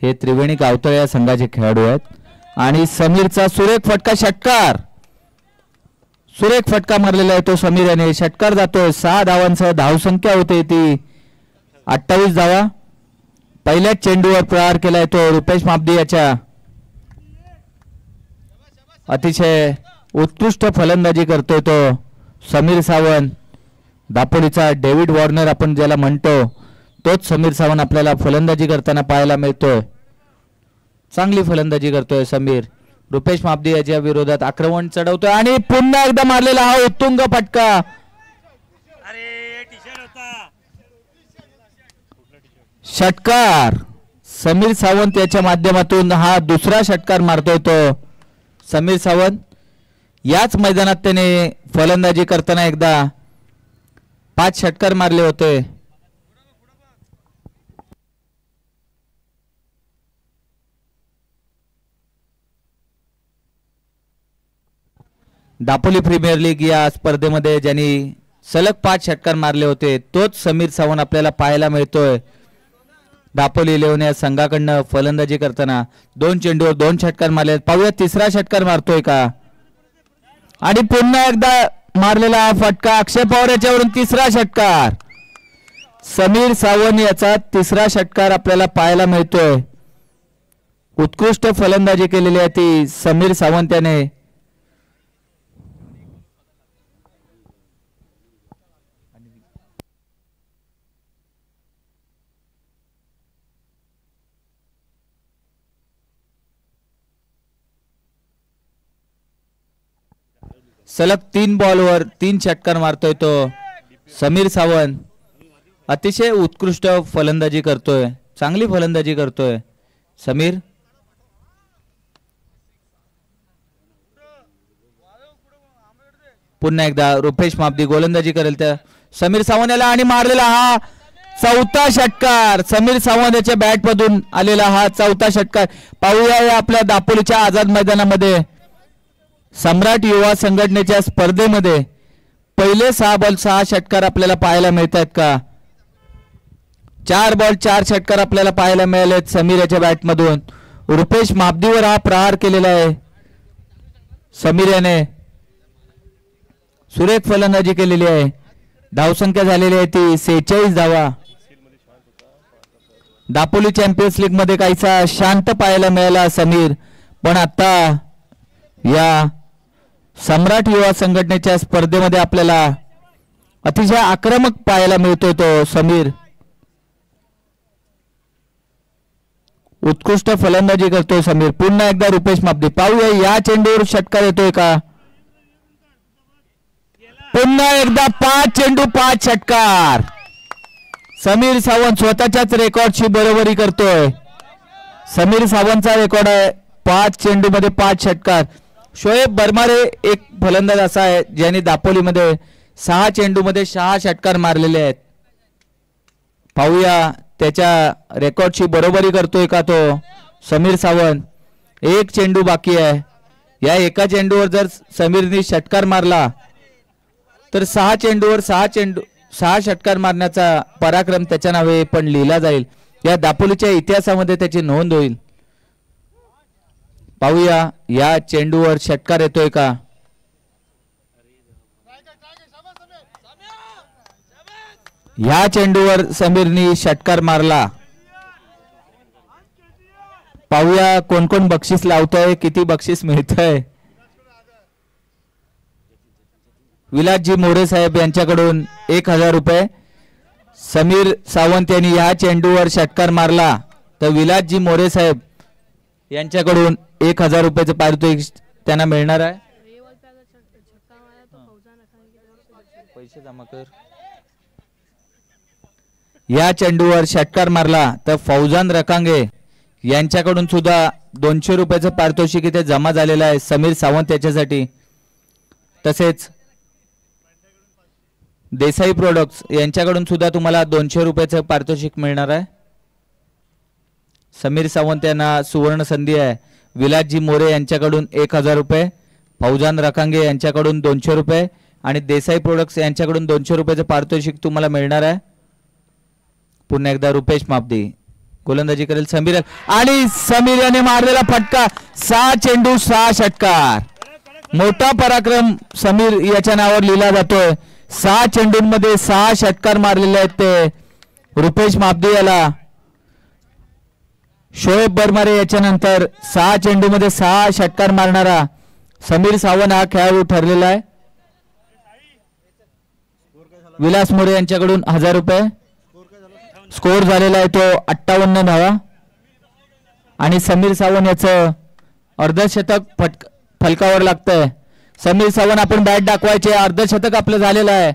हे त्रिवेणी गावतळे या संघाचे खेळाडू आहेत आणि समीरचा सुरेख फटका षटकार सुरेख फटका मारलेला आहे तो समीर याने षटकार जातोय 6 धावांसह धावसंख्या होते ती 28 धावा पहिल्याच चेंडूवर प्रहार केलाय तो रुपेश मापदी याच्या अतिशय उत्कृष्ट फलंदाजी करतोय तो समीर सावंत दापोलीचा डेव्हिड वॉर्नर आपण ज्याला म्हणतो तोच समीर सावंत आपल्याला फलंदाजी करताना पाहायला मिळतोय चांगली फलंदाजी करतोय समीर रुपेश मापदी याच्या विरोधात आक्रमण चढवतोय आणि पुन्हा एकदा मारलेला हा उत्तुंग फटका षटकार समीर सावंत याच्या माध्यमातून हा दुसरा षटकार मारतोय तो समीर सावंत याच मैदानात त्याने फलंदाजी करताना एकदा 5 षटकार मारले होते दापोली प्रीमियर लीग या स्पर्धेमध्ये ज्यांनी सलग 5 षटकार मारले होते तोच समीर सावंत आपल्याला पाहायला मिळतोय दापोली 11 या संघाकडनं फलंदाजी करताना 2 चेंडूवर 2 षटकार मारले पाहूया तिसरा षटकार मारतोय का आणि पुन्हा एकदा मारलेला हा फटका अक्षय पवार याच्यावरून तिसरा षटकार समीर सावंत याचा तिसरा षटकार आपल्याला पाहायला मिळतोय उत्कृष्ट फलंदाजी केलेली आहे ती समीर सावंत याने सलग 3 बॉलवर 3 षटकार मारतोय तो समीर सावंत अतिशय उत्कृष्ट फलंदाजी करतोय चांगली फलंदाजी करतोय समीर पुन्हा एकदा रुपेश मापदी गोलंदाजी करेल त्या समीर सावंत याला आणि मारलेला हा चौथा षटकार समीर सावंत याच्या बॅट मधून आलेला हा चौथा षटकार पाहूया आपल्या दापोलीच्या आझाद मैदानामध्ये सम्राट युवा संघटनेच्या स्पर्धेमध्ये पहिले 6 बॉल 6 षटकार आपल्याला पाहायला मिळतात का 4 बॉल 4 षटकार आपल्याला पाहायला मिळालेत समीर याच्या बॅट मधून रुपेश मापदीवर हा प्रहार केलेला आहे समीर याने सुरेख फलंदाजी केलेली आहे धावसंख्या झालेली आहे ती 46 धावा दापोली चॅम्पियन्स लीग मध्ये काहीसा शांत पाहायला मिळाला समीर पण आता या सम्राट युवा संघटनेच्या स्पर्धेमध्ये आपल्याला अतिशय आक्रमक पाहायला मिळतोय तो समीर उत्कृष्ट फलंदाजी करतोय समीर पुन्हा एकदा रुपेश मापदी पाहूया या चेंडूवर षटकार येतोय का पुन्हा एकदा 5 चेंडू 5 षटकार समीर सावंत स्वतःच्याच रेकॉर्डची बरोबरी करतोय समीर सावंतचा रेकॉर्ड आहे 5 चेंडू मध्ये 5 षटकार शोएब बरमारे एक फलंदाज असा आहे ज्यांनी दापोलीमध्ये 6 चेंडू मध्ये 6 षटकार मारलेले आहेत पाहूया त्याच्या रेकॉर्डची बरोबरी करतोय का तो समीर सावंत 1 चेंडू बाकी आहे या एका चेंडूवर जर समीरने षटकार मारला तर 6 चेंडूवर 6 षटकार मारण्याचा पराक्रम त्याच्या नावे पण लिहिला जाईल या दापोलीच्या इतिहासामध्ये त्याची नोंद होईल पाहूया या चेंडूवर षटकार येतोय का या चेंडूवर समीरनी षटकार मारला पाहूया कोण कोण बक्षीस लावतोय किती बक्षीस मिळतंय विलासजी मोरे साहेब यांच्याकडून 1000 रुपये समीर सावंत यांनी या चेंडूवर षटकार मारला तर विलासजी मोरे साहेब यांच्याकडून 1000 रुपयाचं पारितोषिक त्यांना मिळणार आहे पैसे जमा कर या चेंडूवर षटकार मारला तर फौजान रकांगे यांच्याकडून सुद्धा 200 रुपयाचं पारितोषिक इथे जमा झालेलं आहे समीर सावंत याच्यासाठी तसेच देसाई प्रोडक्ट्स यांच्याकडून सुद्धा तुम्हाला 200 रुपयाचं पारितोषिक मिळणार आहे समीर सावंत यांना सुवर्ण संधी आहे विलासजी मोरे यांच्याकडून 1000 रुपये फौजान रकांगे यांच्याकडून 200 रुपये आणि देसाई प्रोडक्ट्स यांच्याकडून 200 रुपयाचं पारितोषिक तुम्हाला मिळणार आहे पुन्हा एकदा रुपेश मापदी गोलंदाजी करेल समीर आणि समीर याने मारलेला फटका 6 चेंडू 6 षटकार. मोठा पराक्रम समीर याच्या नावावर लिहिला जातोय. 6 चेंडूंमध्ये 6 षटकार मारलेले आहेत ते रुपेश मापदे याला. शोएब बरमारे याच्यानंतर 6 चेंडूमध्ये 6 षटकार मारणारा समीर सावंत हा खेळाडू ठरलेला आहे. विलास मोरे यांच्याकडून 1000 रुपये. स्कोर झालेला आहे तो 58 धावा आणि समीर सावंत याचं अर्धशतक फलकावर लागतंय. समीर सावंत आपण बॅट दाखवायचे. अर्धशतक आपलं झालेलं आहे.